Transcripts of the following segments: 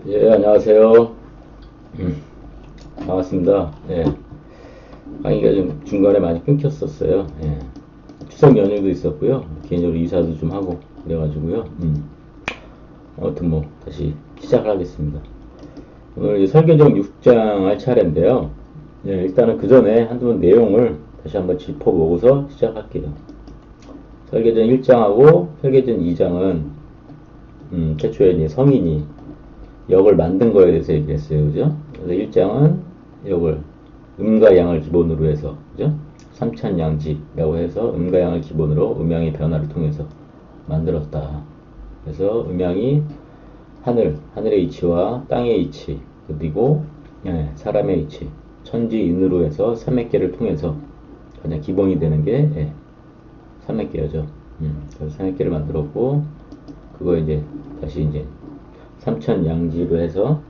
예, 안녕하세요. 반갑습니다. 예, 강의가 좀 중간에 많이 끊겼었어요. 예, 추석 연휴도 있었고요. 개인적으로 이사도 좀 하고 그래가지고요. 아무튼 뭐 다시 시작하겠습니다. 오늘 이제 설계적 6장 할 차례인데요. 예, 일단은 그 전에 한두 내용을 다시 한번 짚어보고서 시작할게요. 설계전 1장하고 설계전 2장은 최초에 이제 성인이 역을 만든 거에 대해서 얘기했어요. 그죠? 그래서 1장은 역을 음과 양을 기본으로 해서, 그죠? 삼천양지라고 해서 음과 양을 기본으로 음양의 변화를 통해서 만들었다. 그래서 음양이 하늘의 이치와 땅의 이치, 그리고 사람의 이치, 천지인으로 해서 삼맥계를 통해서 가장 기본이 되는 게 삼맥계죠. 그래서 삼맥계를 만들었고, 그거 이제 다시 이제 삼천양지로 해서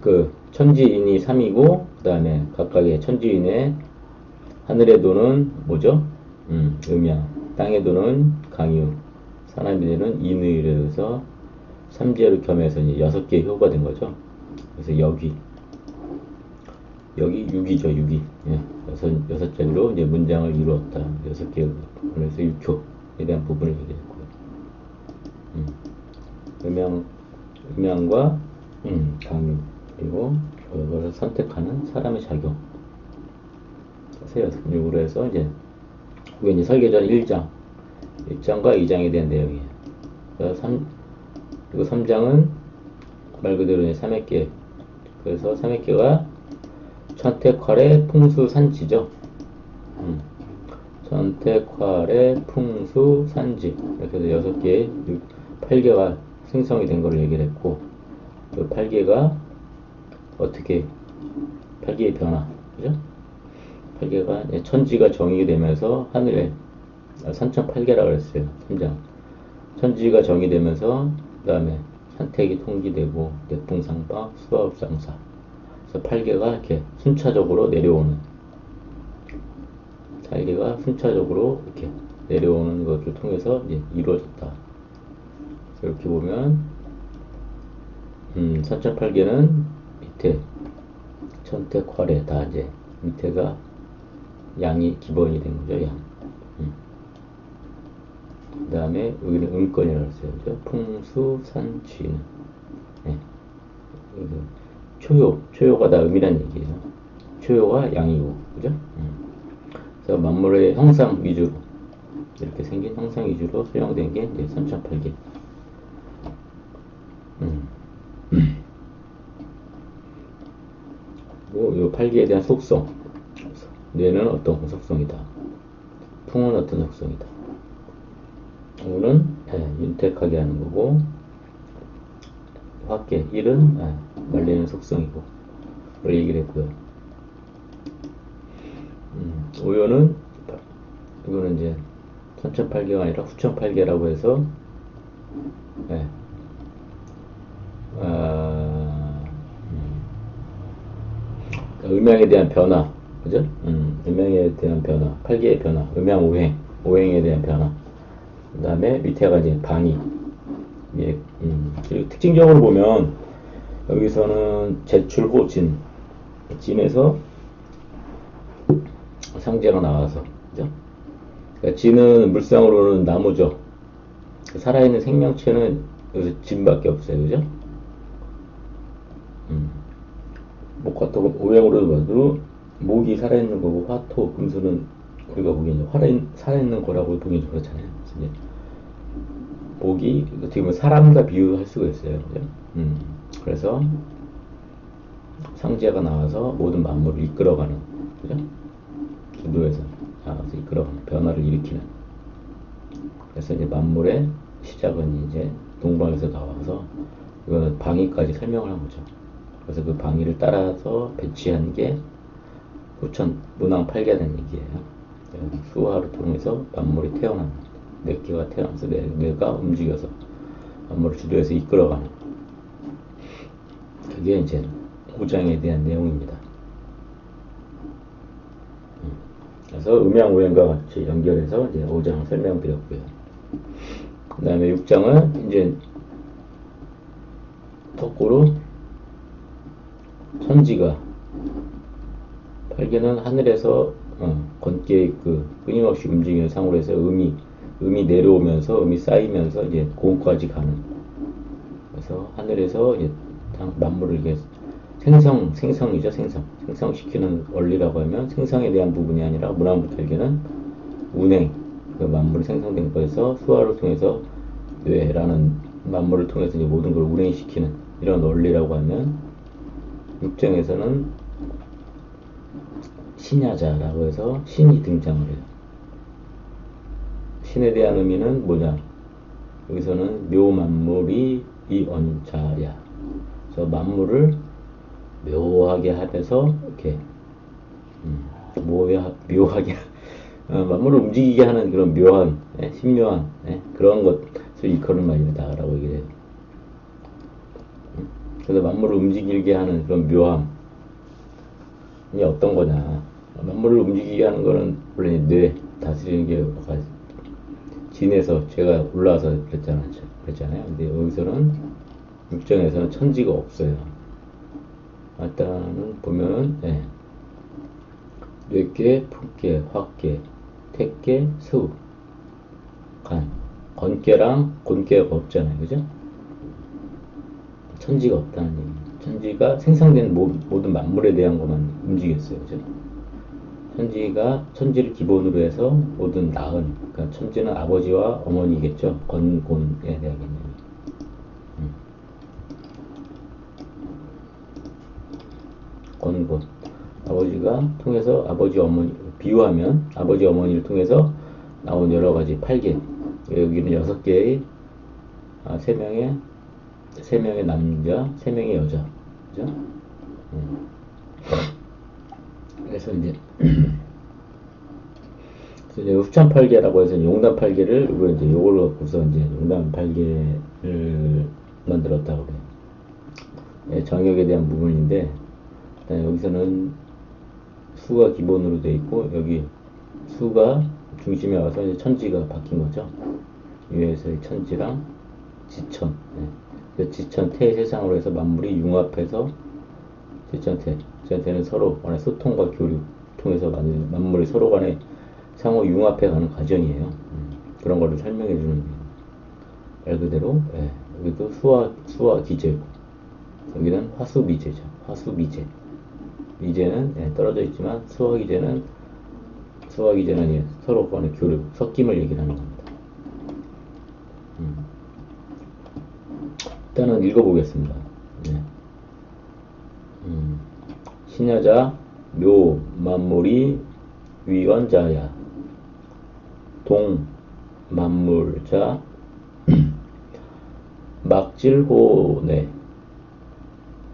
그 천지인이 3이고 그 다음에 각각의 천지인의 하늘의 도는 뭐죠? 음양, 땅의 도는 강유, 사람의 도는 인의로 해서 삼재를 겸해서 이제 6개의 효가 된 거죠. 그래서 여기 6이죠, 6이. 예, 여섯 자리로 이제 문장을 이루었다. 6개의 그래서 6효에 대한 부분을 얘기했고요. 음양과 강유, 그리고 그것을 선택하는 사람의 작용. 세 요로 해서 이제 그게 이제 설계전 1장과 2장에 대한 내용이에요. 그리고 3장은 말 그대로 이제 삼액계. 그래서 삼액계가 천택활의 풍수산지죠. 천택활의 풍수산지. 이렇게 해서 6개, 8개가 생성이 된 거를 얘기를 했고, 그 8개가 어떻게, 8개의 변화, 그죠? 8개가 천지가 정의가 되면서 하늘에, 산천 8개라고 그랬어요. 3장. 천지가 정의되면서, 그 다음에 산택이 통기되고, 내풍상박, 수화업상사. 그래서 8개가 이렇게 순차적으로 내려오는, 8개가 순차적으로 이렇게 내려오는 것을 통해서 이제 이루어졌다. 이렇게 보면, 산천8개는 밑에 천택활에 다 이제 밑에가 양이 기본이 된 거죠. 양. 그 다음에 여기는 음권이라고 했어요. 그죠? 풍수산쥐는 네. 초요가 다 음이란 얘기예요. 초요가 양이고, 그죠? 그래서 만물의 형상 위주로 이렇게 생긴 형상 위주로 수용된 게 이제 산천8개. 이 8개에 대한 속성. 뇌는 어떤 속성이다. 풍은 어떤 속성이다. 우는 윤택하게 하는 거고, 화계, 일은 말리는 속성이고, 그걸 얘기를 했고요. 오요는, 이거는 이제 천천팔계가 아니라 후천팔계라고 해서, 음양에 대한 변화, 그죠? 음양에 대한 변화, 8개의 변화, 음양 오행에 대한 변화. 그 다음에 밑에가 이제 방위. 예, 그리고 특징적으로 보면, 여기서는 제출호 진에서 상제가 나와서, 그죠? 그러니까 진은 물상으로는 나무죠. 살아있는 생명체는 여기서 진밖에 없어요, 그죠? 목화토 오행으로 봐도 목이 살아있는 거고 화토 금수는 우리가 보기엔 살아있는 거라고 보기엔 좀 그렇잖아요. 이제 목이 어떻게 보면 사람과 비유할 수가 있어요. 그죠? 그래서 상제가 나와서 모든 만물을 이끌어가는, 그죠? 주도에서 나와서 이끌어가는, 변화를 일으키는. 그래서 이제 만물의 시작은 이제 동방에서 나와서 이거는 방위까지 설명을 한 거죠. 그래서 그 방위를 따라서 배치한 게 후천 문왕 8개가 된 얘기예요. 수화를 통해서 만물이 태어나는, 몇 개가 태어나서 뇌가 움직여서 만물을 주도해서 이끌어가는, 그게 이제 5장에 대한 내용입니다. 그래서 음양오행과 같이 연결해서 이제 5장 설명드렸고요. 그 다음에 6장은 이제 거꾸로 천지가 팔개는 하늘에서 건기의 끊임없이 움직이는 상으로 해서 음이 내려오면서 음이 쌓이면서 이제 고음까지 가는. 그래서 하늘에서 이제 만물을 이게 생성이죠. 생성시키는 원리라고 하면 생성에 대한 부분이 아니라 문화무탈계는 운행, 만물이 생성된 거에서 수화를 통해서 뇌라는 만물을 통해서 이제 모든 걸 운행시키는 이런 원리라고 하면, 육정에서는 신야자라고 해서 신이 등장을 해요. 신에 대한 의미는 뭐냐? 여기서는 묘만물이 이언자야. 그래서 만물을 묘하게 하면서 이렇게 묘하게 만물을 움직이게 하는 그런 묘한, 신묘한 그런 것을 일컬은 말이다라고 얘기를 해요. 그래서 만물을 움직이게 하는 그런 묘함이 어떤 거냐? 만물을 움직이게 하는 거는 원래 뇌 다스리는 게 진에서 제가 올라와서 그랬잖아요. 근데 여기서는 육정에서는 천지가 없어요. 일단은 보면은 뇌계, 풍계, 화계, 택계, 수, 간, 건계랑 곤계가 없잖아요. 그죠? 천지가 없다는 얘기. 천지가 생성된 모든 만물에 대한 것만 움직였어요. 그죠? 천지를 기본으로 해서 모든 나은, 그러니까 천지는 아버지와 어머니겠죠. 건곤에 대한 개념이. 건곤. 아버지가 통해서 아버지 어머니, 비유하면 아버지 어머니를 통해서 나온 여러 가지 8개. 여기는 6개의, 3명의 남자, 3명의 여자. 그죠? 그래서 이제 흡찬 8개라고 해서 용단 8개를 이제 요걸 갖고서 이제 용단 8개를 만들었다고 그래요. 정역에 대한 부분인데, 일단 여기서는 수가 기본으로 되어 있고, 여기 수가 중심에 와서 이제 천지가 바뀐 거죠. 위에서의 천지랑 지천. 지천태 세상으로 해서 만물이 융합해서 지천태는 서로 간의 소통과 교류 통해서 만물이 서로 간에 상호 융합해 가는 과정이에요. 그런 거를 설명해 주는 말 그대로. 여기도 수와 기재고, 여기는 화수미재죠. 화수미재. 미재는 떨어져 있지만 수와 기재는 서로 간의 교류, 섞임을 얘기를 하는 겁니다. 일단은 읽어보겠습니다. 신야자 묘 만물이 위원자야. 동 만물자 막질호네.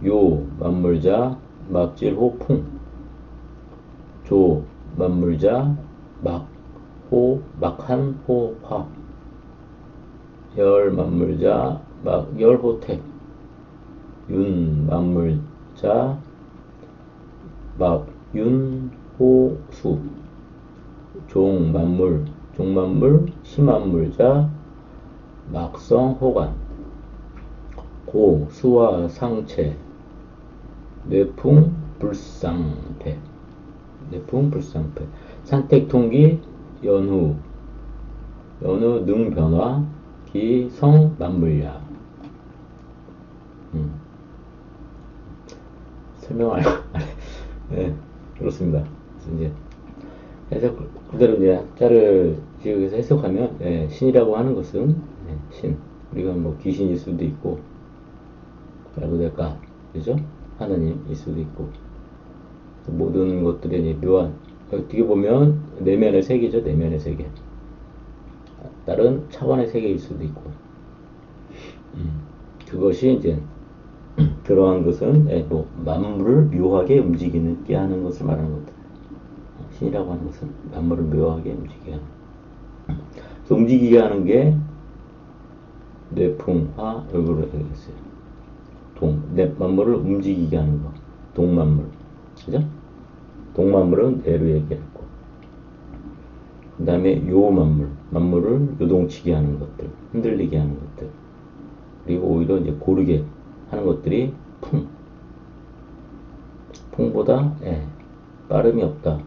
요 만물자 막질호풍. 조 만물자 막한호화. 열 만물자 막열호택. 윤 만물자 막윤호수. 종만물 시만물자 막성호관. 고 수와 상체. 뇌풍 불상패. 산택통기 연후 능변화 기성 만물야. 설명 안 네, 그렇습니다. 이제 해석 그대로 이제 자를 지역에서 해석하면, 신이라고 하는 것은 신, 우리가 뭐 귀신일 수도 있고, 말고 될까, 그죠? 하나님일 수도 있고, 모든 것들이 이제 묘한, 어떻게 보면 내면의 세계죠. 내면의 세계. 다른 차원의 세계일 수도 있고, 그것이 이제 그러한 것은 뭐 만물을 묘하게 움직이게 하는 것을 말하는 것들. 신이라고 하는 것은 만물을 묘하게 움직이게 하는. 그래서 움직이게 하는 게 뇌풍화 얼굴로 되겠어요. 만물을 움직이게 하는 거. 동만물. 그죠? 동만물은 뇌로 얘기했고, 그 다음에 요만물을 요동치게 하는 것들, 흔들리게 하는 것들, 그리고 오히려 이제 고르게 하는 것들이 풍보다 빠름이 없다.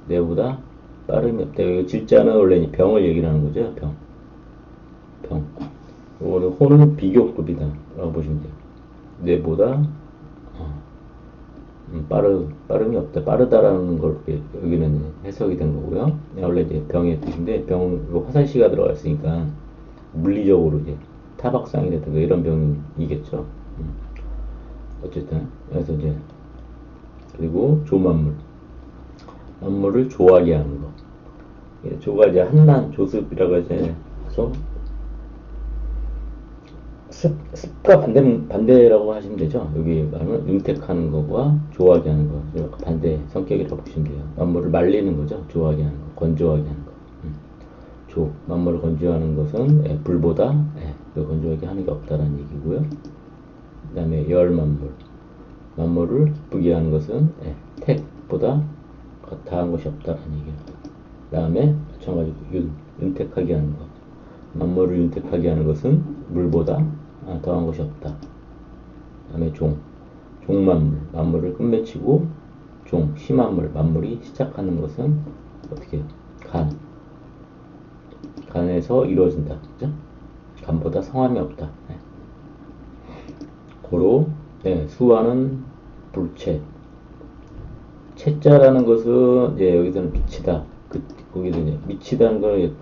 뇌보다 빠름이 없다. 이 질자는 원래 이 병을 얘기를 하는 거죠. 병. 이거는 호는 비교급이다 라고 보시면 돼요. 뇌보다 빠름이 없다. 빠르다라는 걸 여기는 해석이 된 거고요. 원래 이제 병의 뜻인데 병은 화살씨가 들어가 있으니까 물리적으로 이제 타박상이라든가 이런 병이겠죠. 어쨌든 그래서 이제 그리고 조만물, 만물을 조하게 하는 거. 조가 이제 한난 조습이라고 해서 습과 반대라고 하시면 되죠. 여기 말하면 윤택하는 거와 조하게 하는 거, 반대 성격이라고 보시면 돼요. 만물을 말리는 거죠. 조하게 하는 거, 건조하게 하는 거. 만물을 건조하는 것은 불보다 건조하게 하는 게 없다라는 얘기고요. 그 다음에 열만물, 만물을 기쁘게 하는 것은 택보다 다한 것이 없다라는 얘기예요. 그 다음에 마찬가지로 윤택하게 하는 것, 만물을 윤택하게 하는 것은 물보다 더한 것이 없다. 그 다음에 종만물, 만물을 끝맺히고 시만물, 만물이 시작하는 것은 어떻게 해요? 간에서 이루어진다. 그죠? 간보다 성함이 없다. 고로 수화는 불체. 채자라는 것은 여기서는 미치다. 거기서 이제 미치다는 걸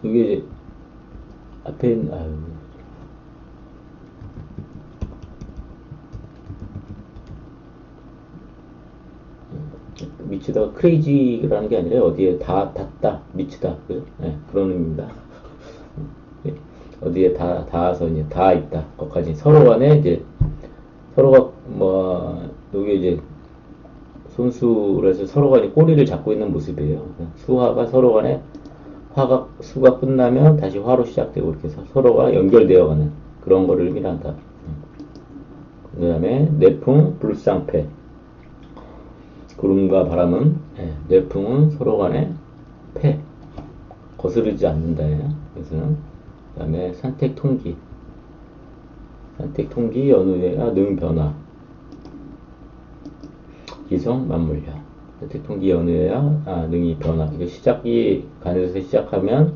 이게 이제 앞에 미치다가 크레이지라는 게 아니라 어디에 닿다, 미치다, 그죠? 그런 의미입니다. 어디에 닿아서 이제 닿아 있다. 거기까지 서로 간에 이제 서로가 여기 이제 손수에서 서로 간에 꼬리를 잡고 있는 모습이에요. 수화가 서로 간에 수가 끝나면 다시 화로 시작되고 이렇게 해서 서로가 연결되어 가는 그런 거를 의미한다. 그 다음에 내풍, 불상패. 구름과 바람은 내풍은 서로 간에 거스르지 않는다예요. 그래서 그 다음에 산택통기 연우회야 능변화 기성 만물야. 산택통기 연우회야 능이 변화. 이거 시작이 간에서 시작하면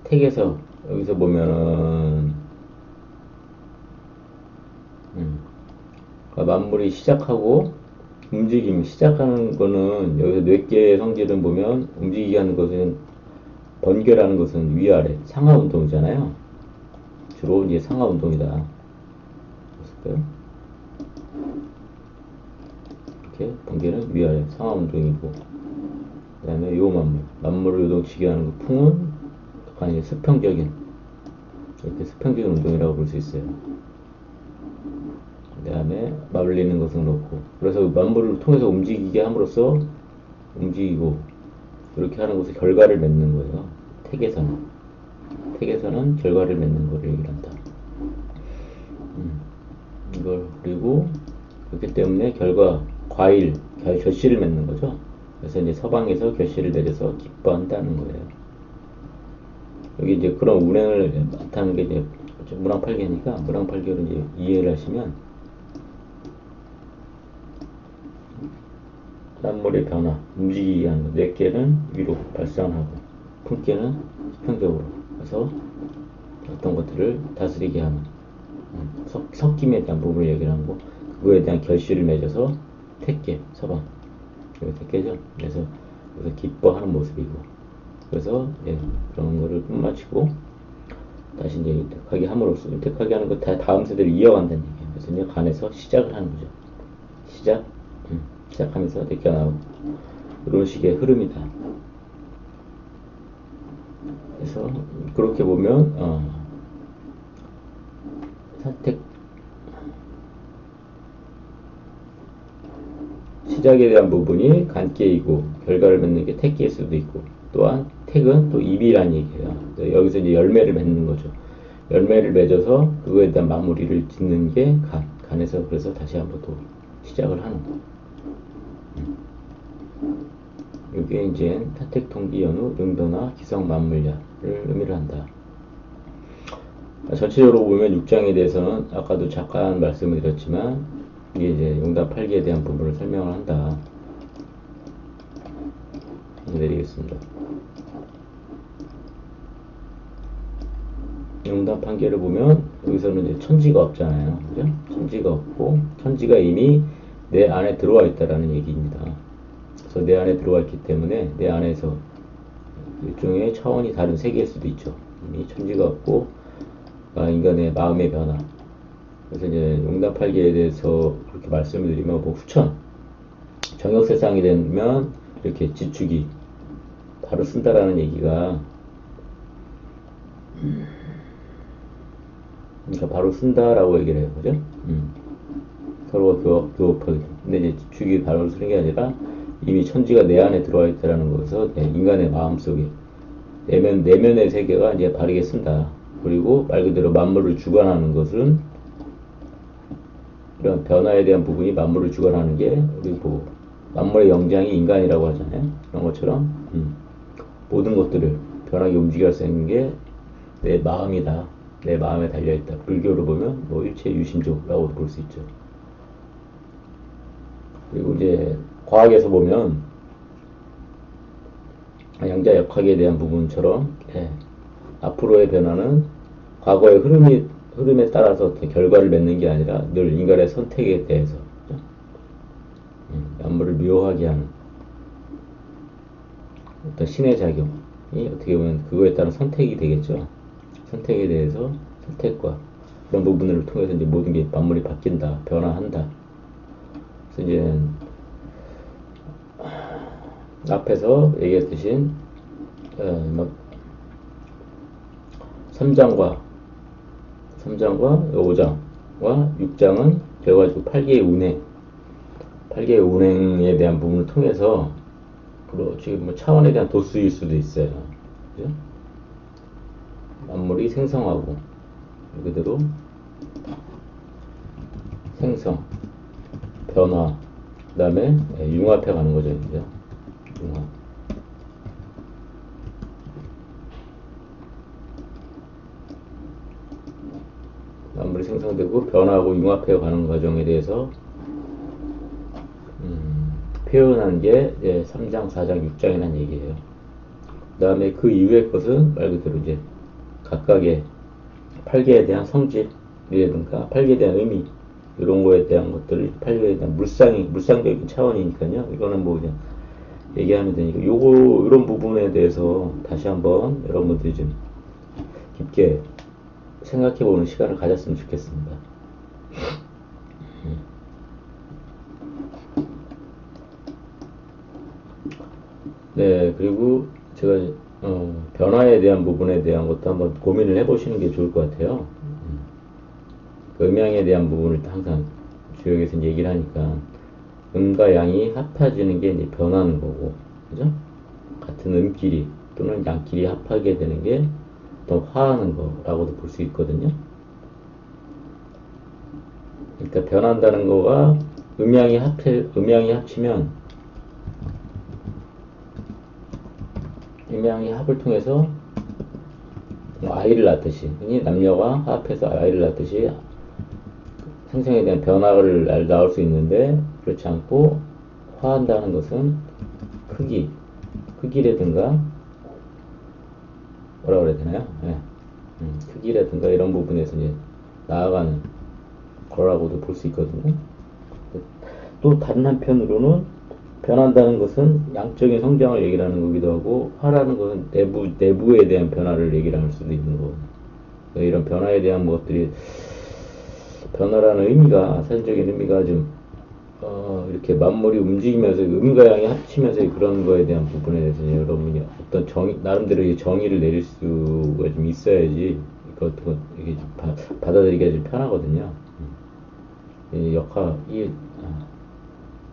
택에서 여기서 보면은 만물이 시작하고 움직임 시작하는 거는 여기서 뇌계 성질을 보면 움직이게 하는 것은 번개라는 것은 위아래 상하 운동이잖아요. 주로 이제 상하 운동이다. 보실까요? 이렇게 번개는 위아래 상하 운동이고, 그 다음에 요 만물을 요동치게 하는 그 풍은 약간 수평적인 이렇게 수평적인 운동이라고 볼 수 있어요. 그 다음에 말리는 것은 그렇고, 그래서 만물을 통해서 움직이게 함으로써 움직이고 이렇게 하는 것을 결과를 맺는 거예요. 택에서는 결과를 맺는 거를 얘기한다. 이걸 그리고 그렇기 때문에 결실을 맺는 거죠. 그래서 이제 서방에서 결실을 내려서 기뻐한다는 거예요. 여기 이제 그런 운행을 나타내는 게 이제 문왕팔계니까 문왕팔계를 이제 이해를 하시면 만물의 변화, 움직이게 하는 것. 뇌계는 위로 발산하고 품계는 수평적으로 해서 어떤 것들을 다스리게 하는 섞임에 대한 부분을 얘기를 하고, 그거에 대한 결실을 맺어서 택계, 서방 이거 택계죠. 그래서 기뻐하는 모습이고, 그래서 그런 거를 끝마치고 다시 이제 윤택하게 함으로써 윤택하게 하는 거 다음 세대를 이어간다는 얘기예요. 그래서 이제 간에서 시작을 하는 거죠. 시작하면서 느껴나오고 이런 식의 흐름이다. 그래서 그렇게 보면 선택 시작에 대한 부분이 간계이고 결과를 맺는 게 택계일 수도 있고, 또한 택은 또 입이란 얘기예요. 여기서 이제 열매를 맺는 거죠. 열매를 맺어서 그거에 대한 마무리를 짓는 게 간에서 그래서 다시 한번 또 시작을 하는 거. 이게 이제 타택통기 연후 용변화 기성 만물야를 의미를 한다. 전체적으로 보면 6장에 대해서는 아까도 잠깐 말씀을 드렸지만 이게 이제 용답 8기에 대한 부분을 설명을 한다. 내리겠습니다. 용답 1개를 보면 여기서는 이제 천지가 없잖아요. 그죠? 천지가 없고 천지가 이미 내 안에 들어와 있다라는 얘기입니다. 그래서 내 안에 들어와 있기 때문에 내 안에서 일종의 차원이 다른 세계일 수도 있죠. 이미 천지가 없고 인간의 마음의 변화. 그래서 이제 용답 8개에 대해서 그렇게 말씀을 드리면 뭐 후천 정역세상이 되면 이렇게 지축이 바로 쓴다라는 얘기가 그러니까 바로 쓴다라고 얘기를 해요. 그죠? 서로가 교합하게. 근데 이제 지축이 바로 쓰는 게 아니라 이미 천지가 내 안에 들어와 있다라는 것에서 인간의 마음 속에 내면의 세계가 이제 바르게 쓴다. 그리고 말 그대로 만물을 주관하는 것은 이런 변화에 대한 부분이 만물을 주관하는 게 우리 뭐 만물의 영장이 인간이라고 하잖아요. 그런 것처럼 모든 것들을 변하게 움직일 수 있는 게 내 마음이다. 내 마음에 달려있다. 불교로 보면 뭐 일체 유심조라고 볼 수 있죠. 그리고 이제 과학에서 보면 양자 역학에 대한 부분처럼 앞으로의 변화는 과거의 흐름에 따라서 결과를 맺는 게 아니라 늘 인간의 선택에 대해서 만물을 묘하게 하는 어떤 신의 작용이 어떻게 보면 그거에 따른 선택이 되겠죠. 선택에 대해서 선택과 그런 부분을 통해서 이제 모든 게 만물이 바뀐다, 변화한다. 그래서 이제 앞에서 얘기했듯이 3장과 5장과 6장은 결과적으로 8개의 운행에 대한 부분을 통해서 지금 뭐 차원에 대한 도수일 수도 있어요. 그죠? 만물이 생성하고 그대로 생성, 변화, 그 다음에 융합해 가는 거죠. 이제 융합. 만물이 생성되고 변화하고 융합해 가는 과정에 대해서 표현한 게 이제 3장, 4장, 6장이라는 얘기예요. 그 다음에 그 이후의 것은 말 그대로 이제 각각의 8개에 대한 성질이라든가 8개에 대한 의미 이런 거에 대한 것들을 8개에 대한 물상적인 차원이니까요. 이거는 뭐 그냥 얘기하면 되니까 이런 부분에 대해서 다시 한번 여러분들이 좀 깊게 생각해보는 시간을 가졌으면 좋겠습니다. 네, 그리고 제가 변화에 대한 부분에 대한 것도 한번 고민을 해보시는 게 좋을 것 같아요. 그 음양에 대한 부분을 항상 주역에서 얘기를 하니까 음과 양이 합해지는 게 이제 변하는 거고, 그죠? 같은 음끼리 또는 양끼리 합하게 되는 게 더 화하는 거라고도 볼 수 있거든요. 그러니까 변한다는 거가 음양이 합치면 음양이 합을 통해서 아이를 낳듯이, 남녀가 합해서 아이를 낳듯이 생성에 대한 변화를 낳을 수 있는데, 그렇지 않고 화한다는 것은 크기라든가 뭐라 그래야 되나요? 크기라든가 이런 부분에서 이제 나아가는 거라고도 볼 수 있거든요. 또 다른 한편으로는 변한다는 것은 양적인 성장을 얘기를 하는 거기도 하고, 화라는 것은 내부에 대한 변화를 얘기를 할 수도 있는 거고, 이런 변화에 대한 것들이, 변화라는 의미가, 사전적인 의미가 좀, 이렇게 만물이 움직이면서, 음과 양이 합치면서 그런 거에 대한 부분에 대해서 여러분이 어떤 나름대로의 정의를 내릴 수가 좀 있어야지, 이것도 이게 좀 받아들이기가 좀 편하거든요.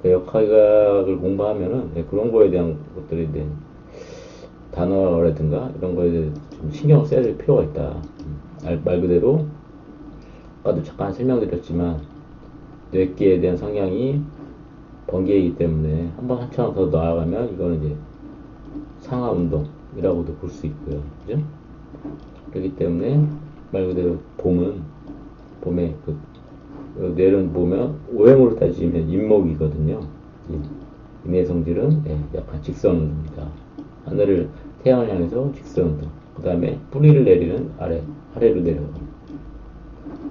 역학을 공부하면은 그런 거에 대한 것들에 대한 단어라든가 이런 거에 대해 좀 신경을 써야 될 필요가 있다. 말 그대로 아까도 잠깐 설명드렸지만 뇌기에 대한 성향이 번개이기 때문에 한번 한참 더 나아가면 이거는 이제 상하 운동이라고도 볼 수 있고요. 그죠? 그렇기 때문에 말 그대로 봄에 뇌는 보면 오행으로 따지면 임목이거든요. 임의 성질은 약간 직선 운동입니다. 하늘을 태양을 향해서 직선 운동. 그 다음에 뿌리를 내리는 아래로 내려가고.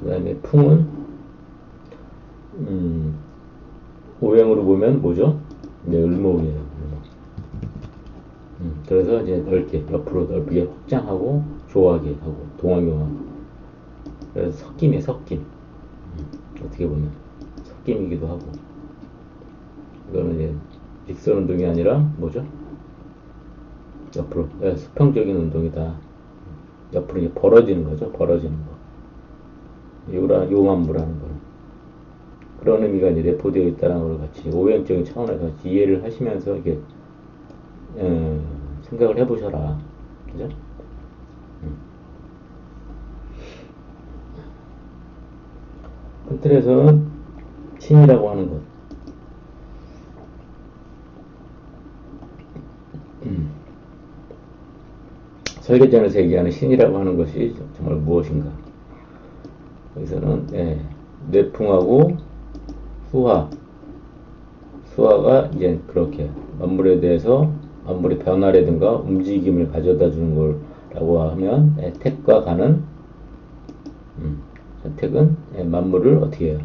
그 다음에 풍은 오행으로 보면 뭐죠? 을목이에요. 그래서 이제 옆으로 넓게 확장하고 조화하게 하고 동화경화하고. 그래서 섞임. 어떻게 보면 섞임이기도 하고. 이거는 이제 직선 운동이 아니라 뭐죠? 옆으로 수평적인 운동이다. 옆으로 이제 벌어지는 거죠. 벌어지는 거. 요만무라는 거는 그런 의미가 이제 내포되어 있다는 걸 같이 오행적인 차원에서 같이 이해를 하시면서 이게 생각을 해보셔라. 그죠? 큰 틀에서는 신이라고 하는 것. 설계전에서 얘기하는 신이라고 하는 것이 정말 무엇인가? 여기서는 뇌풍하고 수화가 이제 그렇게 만물에 대해서 만물의 변화라든가 움직임을 가져다 주는 거라고 하면 택과 가는 택은 만물을 어떻게 해요?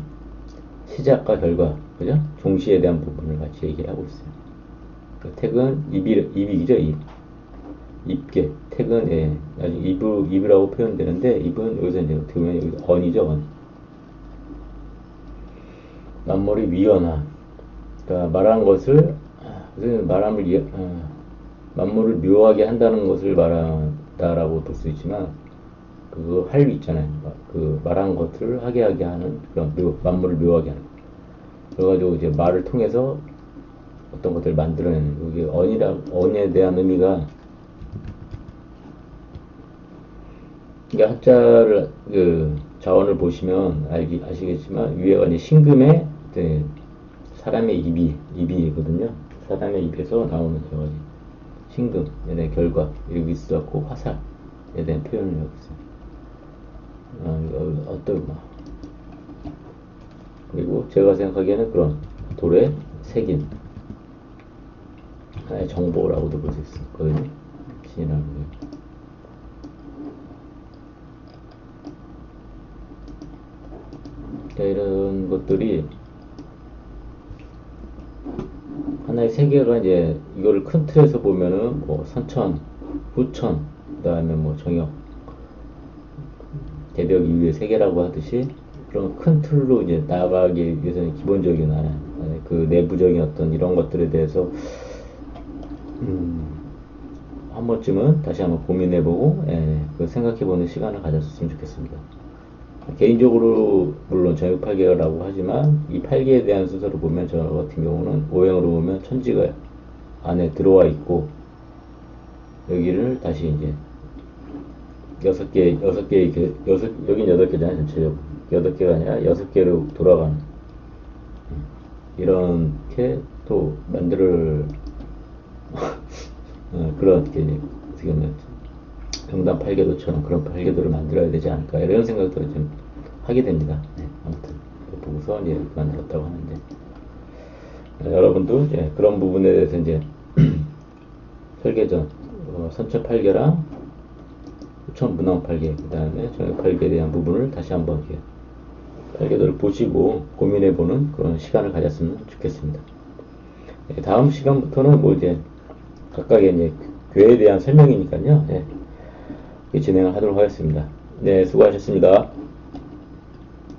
시작과 결과, 그죠? 종시에 대한 부분을 같이 얘기를 하고 있어요. 그 택은 입이죠, 입. 입계. 택은 나중에 입이라고 표현되는데 입은 여기서 이제 어떻게 보면 여기 언이죠, 언. 만물이 위헌화. 그러니까 말한 것을 만물을 묘하게 한다는 것을 말한다라고 볼 수 있지만 그 할위 있잖아요. 그 말한 것을 하게 하는 그런 만물을 묘하게 하는. 그래가지고 이제 말을 통해서 어떤 것들을 만들어내는. 여기 언에 대한 의미가 이게 한자를 자원을 보시면 아시겠지만 위에가 이제 신금의 사람의 입이거든요. 사람의 입에서 나오는 여러 가지 신금, 얘네 결과 여기 있었고 화살에 대한 표현을 하고 있어요. 그리고 제가 생각하기에는 그런 돌에 새긴 하나의 정보라고도 볼 수 있거든요. 신이라는 게. 이런 것들이 하나의 세계가 이제 이거를 큰 틀에서 보면은 뭐 선천, 후천, 그다음에 뭐 정역, 대벽 이후의 세계라고 하듯이 그런 큰 틀로 이제 나아가기 위해서는 기본적인 그 내부적인 어떤 이런 것들에 대해서 한 번쯤은 다시 한번 고민해보고 그 생각해보는 시간을 가졌으면 좋겠습니다. 개인적으로 물론 정역 8개라고 하지만 이 8개에 대한 순서를 보면 저 같은 경우는 오행으로 보면 천지가 안에 들어와 있고 여기를 다시 이제 여긴 8개잖아요. 전체적으로 8개가 아니라 6개로 돌아가는 이렇게 또 만들 그런 어떻게 보면 병단 8개도처럼 그런 8개도를 만들어야 되지 않을까 이런 생각도 좀 하게 됩니다. 아무튼 보고서 이제 만들었다고 하는데 여러분도 이제 그런 부분에 대해서 이제 설계전 선처 8개랑 후천 문왕 8개 그 다음에 정역 8개에 대한 부분을 다시 한번 이렇게 8개도를 보시고 고민해보는 그런 시간을 가졌으면 좋겠습니다. 다음 시간부터는 뭐 이제 각각의 이제 교회에 대한 설명이니까요. 진행을 하도록 하겠습니다. 네, 수고하셨습니다.